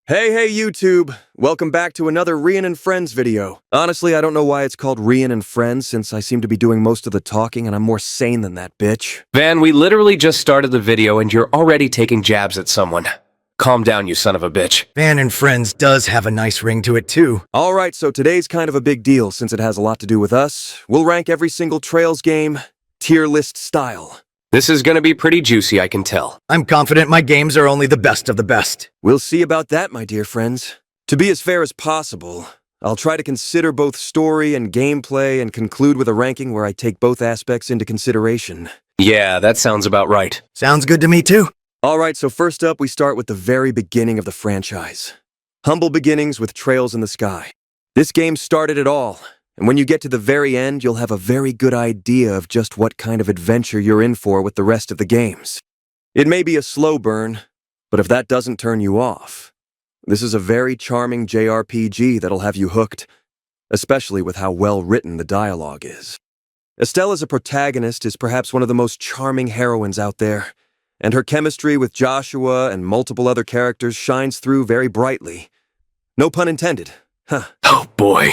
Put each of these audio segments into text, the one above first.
Hey YouTube! Welcome back to another Rean and Friends video. Honestly, I don't know why it's called Rean and Friends since I seem to be doing most of the talking and I'm more sane than that bitch. Van, we literally just started the video and you're already taking jabs at someone. Calm down, you son of a bitch. Van and Friends does have a nice ring to it too. Alright, so today's kind of a big deal since it has a lot to do with us. We'll rank every single Trails game, tier list style. This is gonna be pretty juicy, I can tell. I'm confident my games are only the best of the best. We'll see about that, my dear friends. To be as fair as possible, I'll try to consider both story and gameplay and conclude with a ranking where I take both aspects into consideration. Yeah, that sounds about right. Sounds good to me too. Alright, so first up we start with the very beginning of the franchise. Humble beginnings with Trails in the Sky. This game started it all, and when you get to the very end, you'll have a very good idea of just what kind of adventure you're in for with the rest of the games. It may be a slow burn, but if that doesn't turn you off, this is a very charming JRPG that'll have you hooked, especially with how well written the dialogue is. Estelle as a protagonist is perhaps one of the most charming heroines out there, and her chemistry with Joshua and multiple other characters shines through very brightly. No pun intended, huh? Oh boy.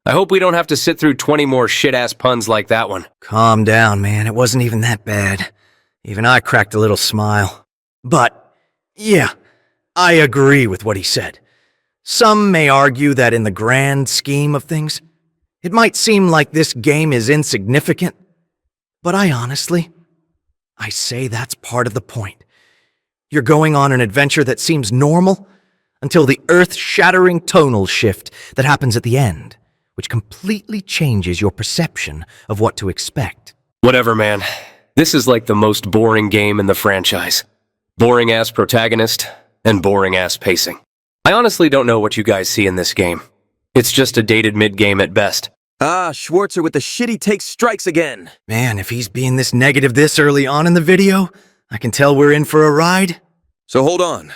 I hope we don't have to sit through 20 more shit-ass puns like that one. Calm down, man. It wasn't even that bad. Even I cracked a little smile. But, yeah, I agree with what he said. Some may argue that in the grand scheme of things, it might seem like this game is insignificant, but I say that's part of the point. You're going on an adventure that seems normal until the earth-shattering tonal shift that happens at the end, which completely changes your perception of what to expect. Whatever, man. This is like the most boring game in the franchise. Boring-ass protagonist and boring-ass pacing. I honestly don't know what you guys see in this game. It's just a dated mid-game at best. Ah, Schwarzer with the shitty take strikes again. Man, if he's being this negative this early on in the video, I can tell we're in for a ride. So hold on.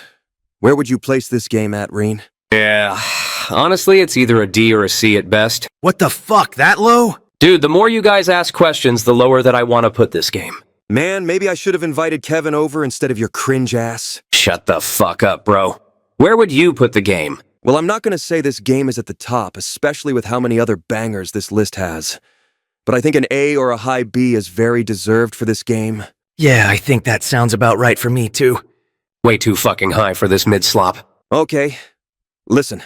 Where would you place this game at, Rean? Yeah, honestly, it's either a D or a C at best. What the fuck, that low? Dude, the more you guys ask questions, the lower that I want to put this game. Man, maybe I should have invited Kevin over instead of your cringe ass. Shut the fuck up, bro. Where would you put the game? Well, I'm not going to say this game is at the top, especially with how many other bangers this list has. But I think an A or a high B is very deserved for this game. Yeah, I think that sounds about right for me too. Way too fucking high for this mid-slop. Okay, listen.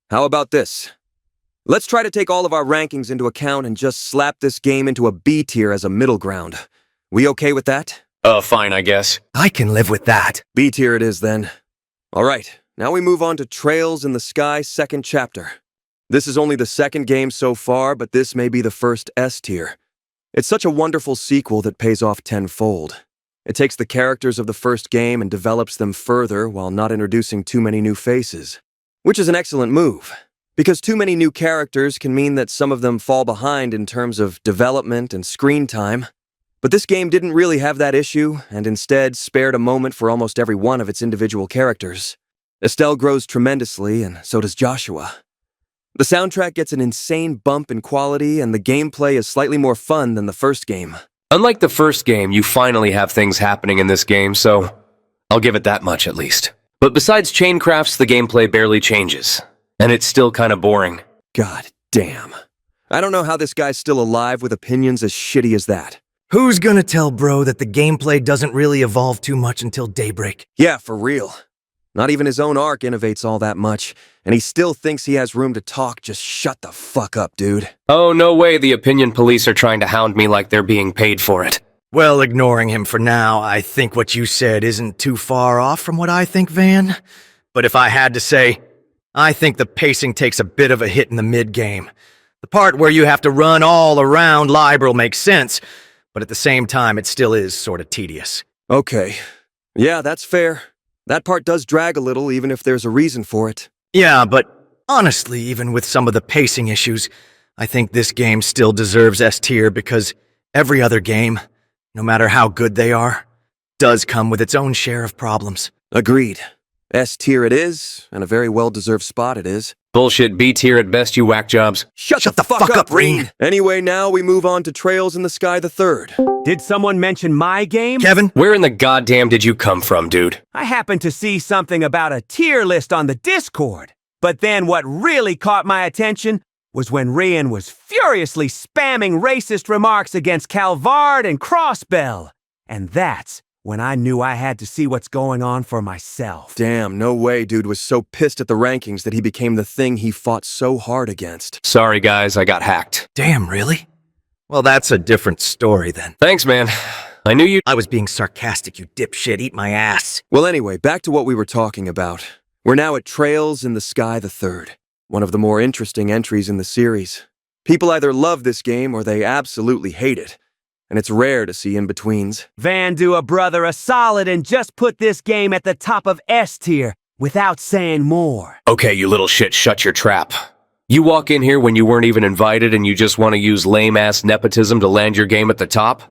How about this? Let's try to take all of our rankings into account and just slap this game into a B tier as a middle ground. We okay with that? Fine, I guess. I can live with that. B tier it is then. Alright, now we move on to Trails in the Sky second chapter. This is only the second game so far, but this may be the first S tier. It's such a wonderful sequel that pays off tenfold. It takes the characters of the first game and develops them further while not introducing too many new faces. Which is an excellent move, because too many new characters can mean that some of them fall behind in terms of development and screen time. But this game didn't really have that issue, and instead spared a moment for almost every one of its individual characters. Estelle grows tremendously, and so does Joshua. The soundtrack gets an insane bump in quality, and the gameplay is slightly more fun than the first game. Unlike the first game, you finally have things happening in this game, so I'll give it that much at least. But besides chain crafts, the gameplay barely changes, and it's still kind of boring. God damn. I don't know how this guy's still alive with opinions as shitty as that. Who's gonna tell bro that the gameplay doesn't really evolve too much until Daybreak? Yeah, for real. Not even his own arc innovates all that much, and he still thinks he has room to talk. Just shut the fuck up, dude. Oh, no way the opinion police are trying to hound me like they're being paid for it. Well, ignoring him for now, I think what you said isn't too far off from what I think, Van. But if I had to say, I think the pacing takes a bit of a hit in the mid-game. The part where you have to run all around Liberal makes sense, but at the same time, it still is sort of tedious. Okay. Yeah, that's fair. That part does drag a little, even if there's a reason for it. Yeah, but honestly, even with some of the pacing issues, I think this game still deserves S tier because every other game, no matter how good they are, does come with its own share of problems. Agreed. S tier it is, and a very well-deserved spot it is. Bullshit B tier at best, you whack jobs. Shut the fuck up, Rean! Anyway, now we move on to Trails in the Sky the Third. Did someone mention my game? Kevin? Where in the goddamn did you come from, dude? I happened to see something about a tier list on the Discord. But then what really caught my attention was when Rean was furiously spamming racist remarks against Calvard and Crossbell. And that's when I knew I had to see what's going on for myself. Damn, no way dude was so pissed at the rankings that he became the thing he fought so hard against. Sorry, guys, I got hacked. Damn, really? Well, that's a different story then. Thanks, man. I knew you. I was being sarcastic, you dipshit. Eat my ass. Well, anyway, back to what we were talking about. We're now at Trails in the Sky the Third, one of the more interesting entries in the series. People either love this game or they absolutely hate it, and it's rare to see in-betweens. Van, do a brother a solid and just put this game at the top of S tier without saying more. Okay, you little shit, shut your trap. You walk in here when you weren't even invited and you just want to use lame-ass nepotism to land your game at the top?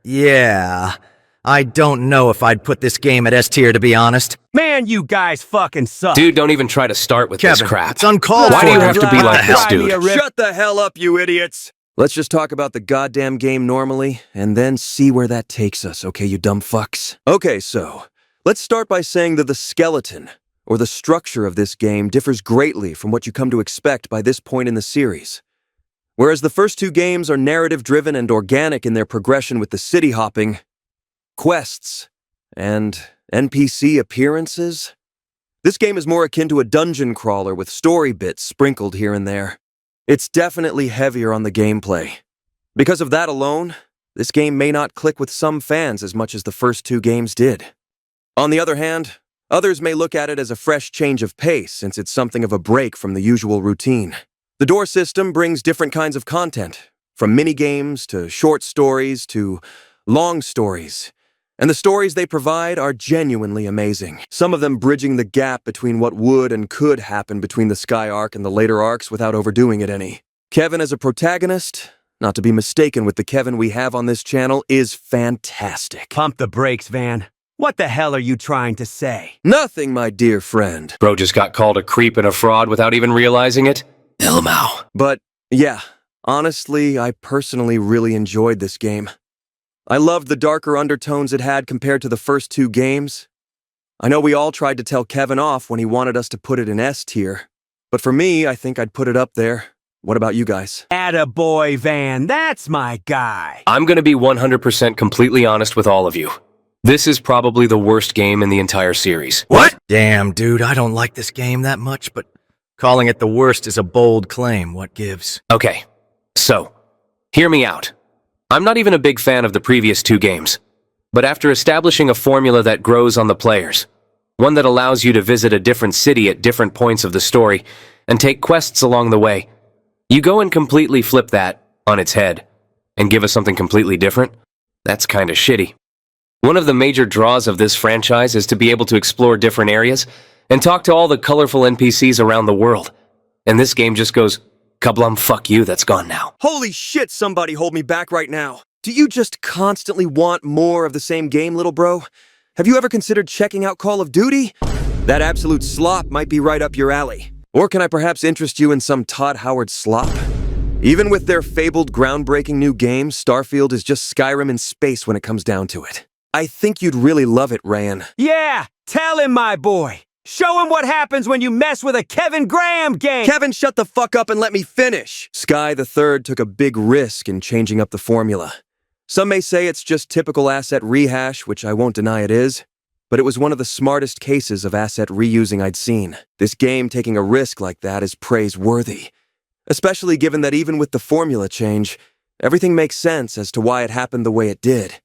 Yeah. I don't know if I'd put this game at S tier, to be honest. Man, you guys fucking suck. Dude, don't even try to start with Kevin, this crap. it's uncalled Why for. do you have to be What like the this, hell? dude? Shut the hell up, you idiots! Let's just talk about the goddamn game normally, and then see where that takes us, okay, you dumb fucks? Okay, so, let's start by saying that the skeleton, or the structure of this game, differs greatly from what you come to expect by this point in the series. Whereas the first two games are narrative-driven and organic in their progression with the city hopping, quests, and NPC appearances, this game is more akin to a dungeon crawler with story bits sprinkled here and there. It's definitely heavier on the gameplay. Because of that alone, this game may not click with some fans as much as the first two games did. On the other hand, others may look at it as a fresh change of pace since it's something of a break from the usual routine. The door system brings different kinds of content, from mini-games to short stories to long stories. And the stories they provide are genuinely amazing. Some of them bridging the gap between what would and could happen between the Sky arc and the later arcs without overdoing it any. Kevin as a protagonist, not to be mistaken with the Kevin we have on this channel, is fantastic. Pump the brakes, Van. What the hell are you trying to say? Nothing, my dear friend. Bro just got called a creep and a fraud without even realizing it? Elmo. But, yeah, honestly, I personally really enjoyed this game. I loved the darker undertones it had compared to the first two games. I know we all tried to tell Kevin off when he wanted us to put it in S tier, but for me, I think I'd put it up there. What about you guys? Attaboy, Van. That's my guy. I'm gonna be 100% completely honest with all of you. This is probably the worst game in the entire series. What? Damn, dude, I don't like this game that much, but calling it the worst is a bold claim. What gives? Okay, so, hear me out. I'm not even a big fan of the previous two games, but after establishing a formula that grows on the players, one that allows you to visit a different city at different points of the story and take quests along the way, you go and completely flip that on its head and give us something completely different? That's kinda shitty. One of the major draws of this franchise is to be able to explore different areas and talk to all the colorful NPCs around the world. And this game just goes, kablum, fuck you, that's gone now. Holy shit, somebody hold me back right now. Do you just constantly want more of the same game, little bro? Have you ever considered checking out Call of Duty? That absolute slop might be right up your alley. Or can I perhaps interest you in some Todd Howard slop? Even with their fabled groundbreaking new game, Starfield is just Skyrim in space when it comes down to it. I think you'd really love it, Rean. Yeah, tell him, my boy. Show him what happens when you mess with a Kevin Graham game. Kevin, shut the fuck up and let me finish. Sky the Third took a big risk in changing up the formula. Some may say it's just typical asset rehash, which I won't deny it is, but it was one of the smartest cases of asset reusing I'd seen. This game taking a risk like that is praiseworthy, especially given that even with the formula change, everything makes sense as to why it happened the way it did.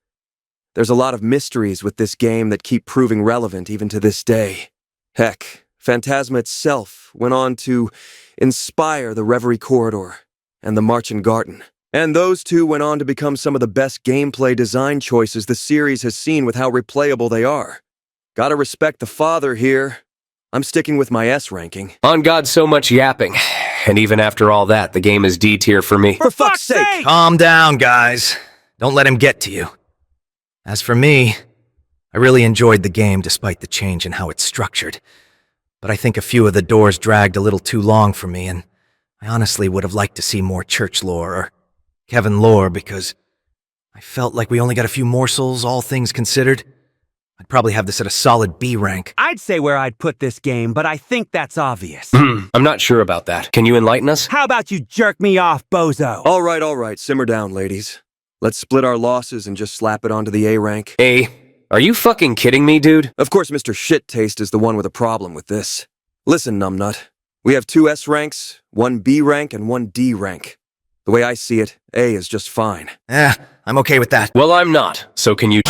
There's a lot of mysteries with this game that keep proving relevant even to this day. Heck, Phantasma itself went on to inspire the Reverie Corridor and the Marching Garden. And those two went on to become some of the best gameplay design choices the series has seen with how replayable they are. Gotta respect the father here. I'm sticking with my S ranking. On God, so much yapping. And even after all that, the game is D tier for me. For fuck's sake! Calm down, guys. Don't let him get to you. As for me, I really enjoyed the game despite the change in how it's structured. but I think a few of the doors dragged a little too long for me, and I honestly would have liked to see more church lore or Kevin lore because I felt like we only got a few morsels, all things considered. I'd probably have this at a solid B rank. I'd say where I'd put this game, but I think that's obvious. I'm not sure about that. Can you enlighten us? How about you jerk me off, bozo? All right, simmer down, ladies. Let's split our losses and just slap it onto the A rank. A? Are you fucking kidding me, dude? Of course, Mr. Shit Taste is the one with a problem with this. Listen, numbnut. We have 2 S ranks, 1 B rank, and 1 D rank. The way I see it, A is just fine. I'm okay with that. Well, I'm not, so can you...